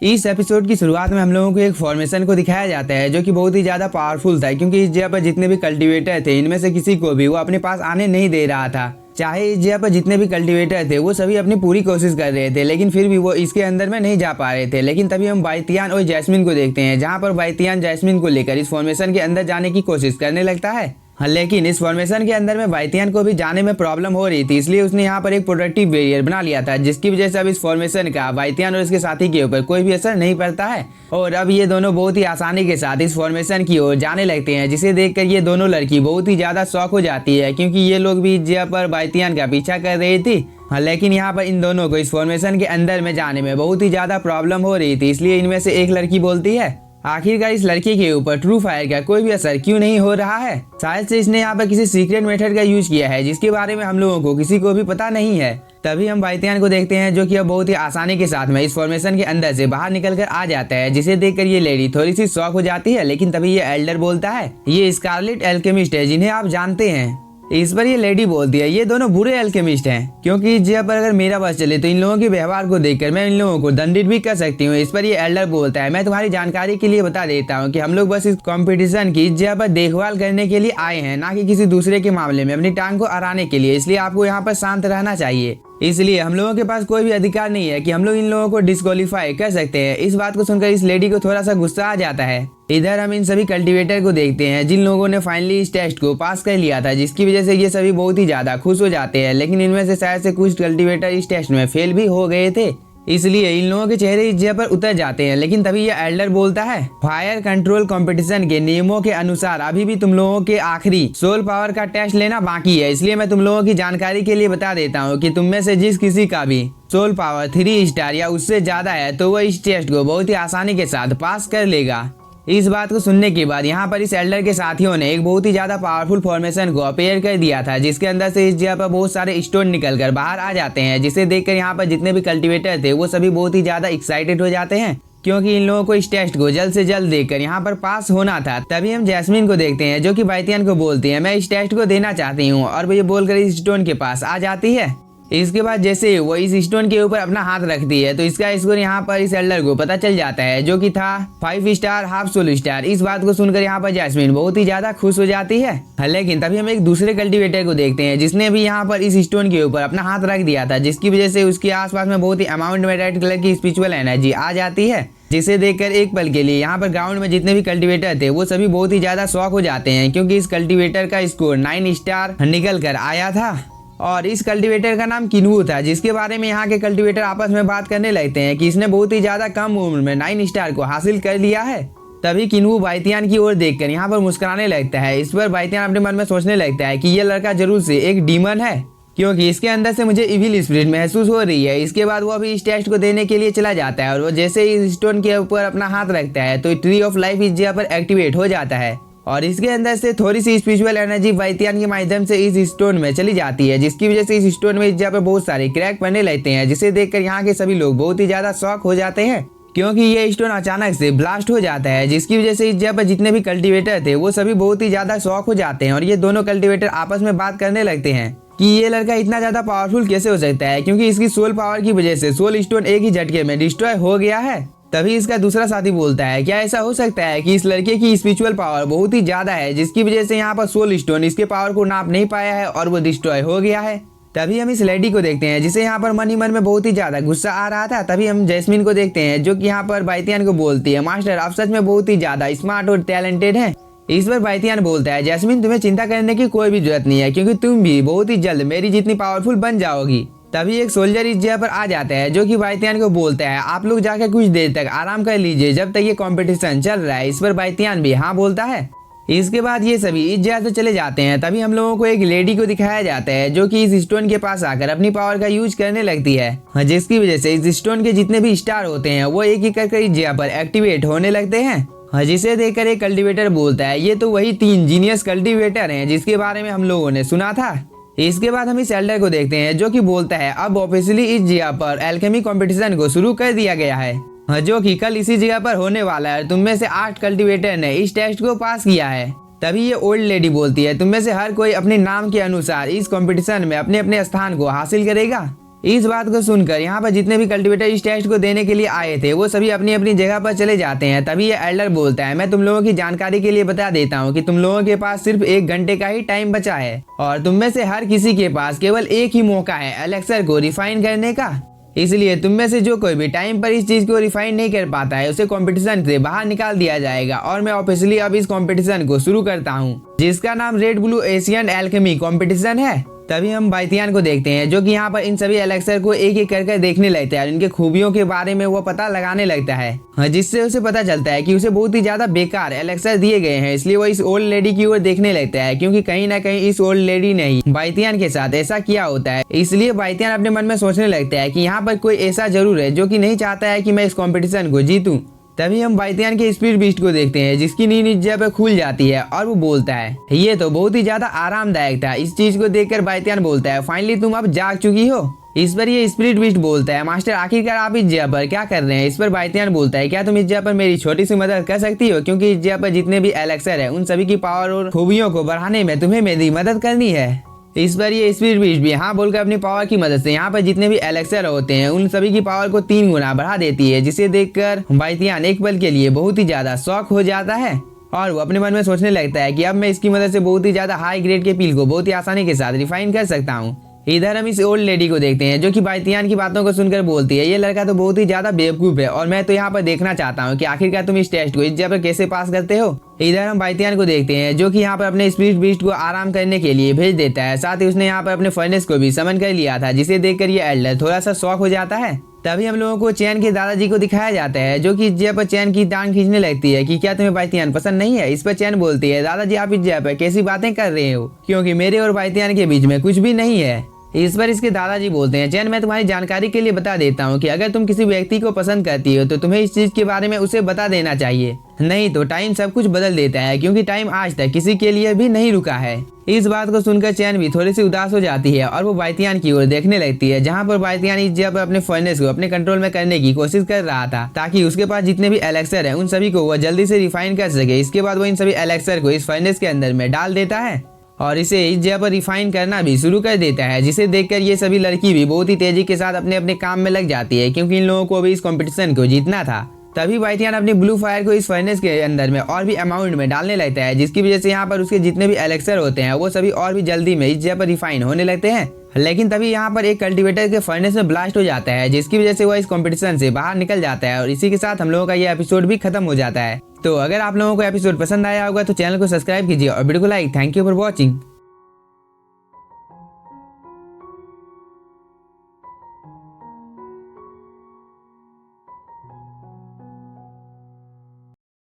इस एपिसोड की शुरुआत में हम लोगों को एक फॉर्मेशन को दिखाया जाता है जो कि बहुत ही ज्यादा पावरफुल था, क्योंकि इस जगह पर जितने भी कल्टीवेटर थे इनमें से किसी को भी वो अपने पास आने नहीं दे रहा था। चाहे इस जगह पर जितने भी कल्टीवेटर थे वो सभी अपनी पूरी कोशिश कर रहे थे, लेकिन फिर भी वो इसके अंदर में नहीं जा पा रहे थे। लेकिन तभी हम बाइतियान और जैस्मिन को देखते हैं, जहाँ पर बाइतियान जैस्मिन को लेकर इस फॉर्मेशन के अंदर जाने की कोशिश करने लगता है। हाँ, लेकिन इस फॉर्मेशन के अंदर में बाइतियान को भी जाने में प्रॉब्लम हो रही थी, इसलिए उसने यहाँ पर एक प्रोटेक्टिव बैरियर बना लिया था, जिसकी वजह से अब इस फॉर्मेशन का बाइतियान और उसके साथी के ऊपर कोई भी असर नहीं पड़ता है। और अब ये दोनों बहुत ही आसानी के साथ इस फॉर्मेशन की ओर जाने लगते हैं, जिसे देखकर ये दोनों लड़की बहुत ही ज्यादा शॉक हो जाती है, क्योंकि ये लोग भी इस जगह पर बाइतियान का पीछा कर रही थी। हाँ, लेकिन यहाँ पर इन दोनों को इस फॉर्मेशन के अंदर में जाने में बहुत ही ज्यादा प्रॉब्लम हो रही थी, इसलिए इनमें से एक लड़की बोलती है आखिरकार इस लड़की के ऊपर ट्रू फायर का कोई भी असर क्यों नहीं हो रहा है। शायद से इसने यहाँ पर किसी सीक्रेट मेथड का यूज किया है, जिसके बारे में हम लोगों को किसी को भी पता नहीं है। तभी हम बाइतियान को देखते हैं, जो कि अब बहुत ही आसानी के साथ में इस फॉर्मेशन के अंदर से बाहर निकल कर आ जाता है, जिसे देखकर ये लेडी थोड़ी सी शॉक हो जाती है। लेकिन तभी ये एल्डर बोलता है ये स्कारलेट एल्केमिस्ट है, जिन्हें आप जानते हैं। इस पर ये लेडी बोलती है ये दोनों बुरे एल्केमिस्ट हैं, क्योंकि इस जगह पर अगर मेरा बस चले तो इन लोगों के व्यवहार को देखकर मैं इन लोगों को दंडित भी कर सकती हूँ। इस पर ये एल्डर बोलता है मैं तुम्हारी जानकारी के लिए बता देता हूँ कि हम लोग बस इस कंपटीशन की इस जगह पर देखभाल करने के लिए आए हैं, ना कि किसी दूसरे के मामले में अपनी टांग को अड़ाने के लिए। इसलिए आपको यहाँ पर शांत रहना चाहिए। इसलिए हम लोगों के पास कोई भी अधिकार नहीं है कि हम लोग इन लोगों को डिस्क्वालीफाई कर सकते हैं। इस बात को सुनकर इस लेडी को थोड़ा सा गुस्सा आ जाता है। इधर हम इन सभी कल्टीवेटर को देखते हैं जिन लोगों ने फाइनली इस टेस्ट को पास कर लिया था, जिसकी वजह से ये सभी बहुत ही ज्यादा खुश हो जाते हैं। लेकिन इनमें से शायद से कुछ कल्टीवेटर इस टेस्ट में फेल भी हो गए थे, इसलिए इन लोगों के चेहरे इस जगह पर उतर जाते हैं। लेकिन तभी ये एल्डर बोलता है फायर कंट्रोल कंपटीशन के नियमों के अनुसार अभी भी तुम लोगों के आखिरी सोल पावर का टेस्ट लेना बाकी है। इसलिए मैं तुम लोगों की जानकारी के लिए बता देता हूँ कि तुम में से जिस किसी का भी सोल पावर 3 स्टार या उससे ज्यादा है तो वह इस टेस्ट को बहुत ही आसानी के साथ पास कर लेगा। इस बात को सुनने के बाद यहाँ पर इस एल्डर के साथियों ने एक बहुत ही ज्यादा पावरफुल फॉर्मेशन को अपेयर कर दिया था, जिसके अंदर से इस जगह पर बहुत सारे स्टोन निकल कर बाहर आ जाते हैं, जिसे देखकर यहाँ पर जितने भी कल्टीवेटर थे वो सभी बहुत ही ज्यादा एक्साइटेड हो जाते हैं, क्योंकि इन लोगों को इस टेस्ट को जल्द से जल्द देखकर यहाँ पर पास होना था। तभी हम जैस्मिन को देखते हैं, जो कि बाइतियान को बोलती है मैं इस टेस्ट को देना चाहती हूँ, और वो ये बोलकर इस स्टोन के पास आ जाती है। इसके बाद जैसे वो इस स्टोन के ऊपर अपना हाथ रखती है तो इसका स्कोर यहाँ पर इस एल्डर को पता चल जाता है, जो कि था 5 स्टार हाफ सोल स्टार। इस बात को सुनकर यहाँ पर जैस्मिन बहुत ही ज्यादा खुश हो जाती है। लेकिन तभी हम एक दूसरे कल्टीवेटर को देखते हैं जिसने भी यहाँ पर इस स्टोन के ऊपर अपना हाथ रख दिया था, जिसकी वजह से उसके आसपास में बहुत ही अमाउंट में रेड कलर की स्पिरिचुअल एनर्जी आ जाती है, जिसे देखकर एक पल के लिए यहाँ पर ग्राउंड में जितने भी कल्टीवेटर थे वो सभी बहुत ही ज्यादा शॉक हो जाते हैं, क्योंकि इस कल्टीवेटर का स्कोर 9 स्टार निकल कर आया था। और इस कल्टीवेटर का नाम किन्वू था, जिसके बारे में यहाँ के कल्टीवेटर आपस में बात करने लगते हैं कि इसने बहुत ही ज्यादा कम उम्र में 9 स्टार को हासिल कर लिया है। तभी किन्वू बाइतियान की ओर देखकर यहाँ पर मुस्कुराने लगता है। इस पर बाइतियान अपने मन में सोचने लगता है कि ये लड़का जरूर से एक डीमन है, क्योंकि इसके अंदर से मुझे इविल स्पिरिट महसूस हो रही है। इसके बाद वो अभी इस टेस्ट को देने के लिए चला जाता है, और वो जैसे ही इस स्टोन के ऊपर अपना हाथ रखता है तो ट्री ऑफ लाइफ इस जगह पर एक्टिवेट हो जाता है, और इसके अंदर से थोड़ी सी स्पिरिचुअल एनर्जी बाइतियान के माध्यम से इस स्टोन में चली जाती है, जिसकी वजह से इस स्टोन में इस जगह पर बहुत सारे क्रैक पड़ने लगते हैं, जिसे देखकर यहाँ के सभी लोग बहुत ही ज्यादा शॉक हो जाते हैं, क्योंकि ये स्टोन अचानक से ब्लास्ट हो जाता है, जिसकी वजह से इस जगह पर जितने भी कल्टीवेटर थे वो सभी बहुत ही ज्यादा शॉक हो जाते हैं। और ये दोनों कल्टीवेटर आपस में बात करने लगते हैं कि ये लड़का इतना ज्यादा पावरफुल कैसे हो सकता है, क्योंकि इसकी सोल पावर की वजह से सोल स्टोन एक ही झटके में डिस्ट्रॉय हो गया है। तभी इसका दूसरा साथी बोलता है क्या ऐसा हो सकता है कि इस लड़के की स्पिरिचुअल पावर बहुत ही ज्यादा है, जिसकी वजह से यहाँ पर सोल स्टोन इसके पावर को नाप नहीं पाया है और वो डिस्ट्रॉय हो गया है। तभी हम इस लेडी को देखते हैं जिसे यहाँ पर मन ही मन में बहुत ही ज्यादा गुस्सा आ रहा था। तभी हम जैस्मिन को देखते हैं, जो कि यहाँ पर बाइतियान को बोलती है मास्टर आप सच में बहुत ही ज्यादा स्मार्ट और टैलेंटेड हैं। इस पर बाइतियान बोलता है जैस्मिन तुम्हें चिंता करने की कोई भी जरूरत नहीं है, क्योंकि तुम भी बहुत ही जल्द मेरी जितनी पावरफुल बन जाओगी। तभी एक सोल्जर इस जगह पर आ जाता है, जो कि बाइतियान को बोलता है आप लोग जाकर कुछ देर तक आराम कर लीजिए जब तक ये कंपटीशन चल रहा है। इस पर बाइतियान भी हाँ बोलता है। इसके बाद ये सभी इस जगह से चले जाते हैं। तभी हम लोगों को एक लेडी को दिखाया जाता है, जो कि इस स्टोन के पास आकर अपनी पावर का यूज करने लगती है, जिसकी वजह से इस स्टोन के जितने भी स्टार होते हैं वो एक एक करके इस जगह पर एक्टिवेट होने लगते हैं, जिसे देखकर एक कल्टीवेटर बोलता है ये तो वही 3 जीनियस कल्टीवेटर हैं जिसके बारे में हम लोगों ने सुना था। इसके बाद हम इस एल्डर को देखते हैं, जो कि बोलता है अब ऑफिशियली इस जगह पर एल्केमी कंपटीशन को शुरू कर दिया गया है, जो कि कल इसी जगह पर होने वाला है। तुम में से 8 कल्टीवेटर ने इस टेस्ट को पास किया है। तभी ये ओल्ड लेडी बोलती है तुम में से हर कोई अपने नाम के अनुसार इस कंपटीशन में अपने अपने स्थान को हासिल करेगा। इस बात को सुनकर यहाँ पर जितने भी कल्टीवेटर इस टेस्ट को देने के लिए आए थे वो सभी अपनी अपनी जगह पर चले जाते हैं। तभी ये एल्डर बोलता है, मैं तुम लोगों की जानकारी के लिए बता देता हूँ कि तुम लोगों के पास सिर्फ 1 घंटे का ही टाइम बचा है और तुम में से हर किसी के पास केवल एक ही मौका है एलेक्सर को रिफाइन करने का। इसलिए तुम में से जो कोई भी टाइम पर इस चीज को रिफाइन नहीं कर पाता है उसे कंपटीशन से बाहर निकाल दिया जाएगा। और मैं ऑफिशियली अब इस कंपटीशन को शुरू करता हूँ जिसका नाम red blue Asian alchemy competition है। तभी हम बाइतियान को देखते हैं जो कि यहाँ पर इन सभी एलेक्सर को एक एक करके देखने लगता है और इनके खूबियों के बारे में वो पता लगाने लगता है, जिससे उसे पता चलता है कि उसे बहुत ही ज्यादा बेकार एलेक्सर दिए गए हैं। इसलिए वो इस ओल्ड लेडी की ओर देखने लगता है क्योंकि कहीं ना कहीं इस ओल्ड लेडी ने ही बाइतियान के साथ ऐसा किया होता है। इसलिए बाइतियान अपने मन में सोचने लगता है कि यहाँ पर कोई ऐसा जरूर है जो कि नहीं चाहता है कि मैं इस कॉम्पिटिशन को जीतूं। तभी हम बाइतियान के स्पीड बीस्ट को देखते हैं जिसकी नींद इस जगह पे खुल जाती है और वो बोलता है, ये तो बहुत ही ज्यादा आरामदायक था। इस चीज को देखकर बाइतियान बोलता है, फाइनली तुम अब जाग चुकी हो। इस पर ये स्पिरिट बीस्ट बोलता है, मास्टर आखिरकार आप इस जगह पर क्या कर रहे हैं। इस पर बाइतियान बोलता है, क्या तुम इस जगह पर मेरी छोटी सी मदद कर सकती हो, क्योंकि इस जगह पर जितने भी एलेक्सर है उन सभी की पावर और खूबियों को बढ़ाने में तुम्हें मेरी मदद करनी है। इस पर ये स्पिरिट बीस्ट भी हाँ बोलकर अपनी पावर की मदद से यहाँ पर जितने भी एलेक्सर होते हैं उन सभी की पावर को 3 गुना बढ़ा देती है, जिसे देखकर बाइतियान एक पल के लिए बहुत ही ज्यादा शॉक हो जाता है और वो अपने मन में सोचने लगता है कि अब मैं इसकी मदद से बहुत ही ज्यादा हाई ग्रेड के पील को बहुत ही आसानी के साथ रिफाइन कर सकता हूँ। इधर हम इस ओल्ड लेडी को देखते हैं जो कि बाइतियान की बातों को सुनकर बोलती है, ये लड़का तो बहुत ही ज्यादा बेवकूफ है और मैं तो यहाँ पर देखना चाहता हूँ कि आखिरकार तुम इस टेस्ट को इस जगह पर कैसे पास करते हो। इधर हम बाइतियान को देखते हैं जो कि यहाँ पर अपने स्पिरिट बीस्ट को आराम करने के लिए भेज देता है। साथ ही उसने यहाँ पर अपने फर्नेस को भी समन कर लिया था, जिसे देखकर ये एल्डर थोड़ा सा शॉक हो जाता है। तभी हम लोगों को चैन के दादाजी को दिखाया जाता है जो कि इस जगह पर चैन की टांग खींचने लगती है कि क्या तुम्हें बाइतियान पसंद नहीं है। इस पर चैन बोलती है, दादाजी आप इस जगह पर कैसी बातें कर रहे हो, क्योंकि मेरे और बाइतियान के बीच में कुछ भी नहीं है। इस पर इसके दादाजी बोलते हैं, चैन मैं तुम्हारी जानकारी के लिए बता देता हूँ कि अगर तुम किसी व्यक्ति को पसंद करती हो तो तुम्हें इस चीज के बारे में उसे बता देना चाहिए, नहीं तो टाइम सब कुछ बदल देता है, क्योंकि टाइम आज तक किसी के लिए भी नहीं रुका है। इस बात को सुनकर चैन भी थोड़ी सी उदास हो जाती है और वो बाइतियान की ओर देखने लगती है, जहाँ पर बाइतियान इस जगह पर अपने फर्नेस को अपने कंट्रोल में करने की कोशिश कर रहा था ताकि उसके पास जितने भी एलेक्सर है उन सभी को वह जल्दी से रिफाइन कर सके। इसके बाद वो इन सभी एलेक्सर को इस फर्नेस के अंदर में डाल देता है और इसे इस जगह पर रिफाइन करना भी शुरू कर देता है, जिसे देखकर ये सभी लड़की भी बहुत ही तेजी के साथ अपने अपने काम में लग जाती है, क्योंकि इन लोगों को भी इस कंपटीशन को जीतना था। तभी बाइतियान अपनी ब्लू फायर को इस फर्नेस के अंदर में और भी अमाउंट में डालने लगता है, जिसकी वजह से यहाँ पर उसके जितने भी एलेक्सर होते हैं वो सभी और भी जल्दी में इस जगह पर रिफाइन होने लगते हैं। लेकिन तभी यहाँ पर एक कल्टीवेटर के फर्नेस में ब्लास्ट हो जाता है, जिसकी वजह से वो इस कंपटीशन से बाहर निकल जाता है और इसी के साथ हम लोगों का ये एपिसोड भी खत्म हो जाता है। तो अगर आप लोगों को एपिसोड पसंद आया होगा तो चैनल को सब्सक्राइब कीजिए और वीडियो को like. Thank you for watching.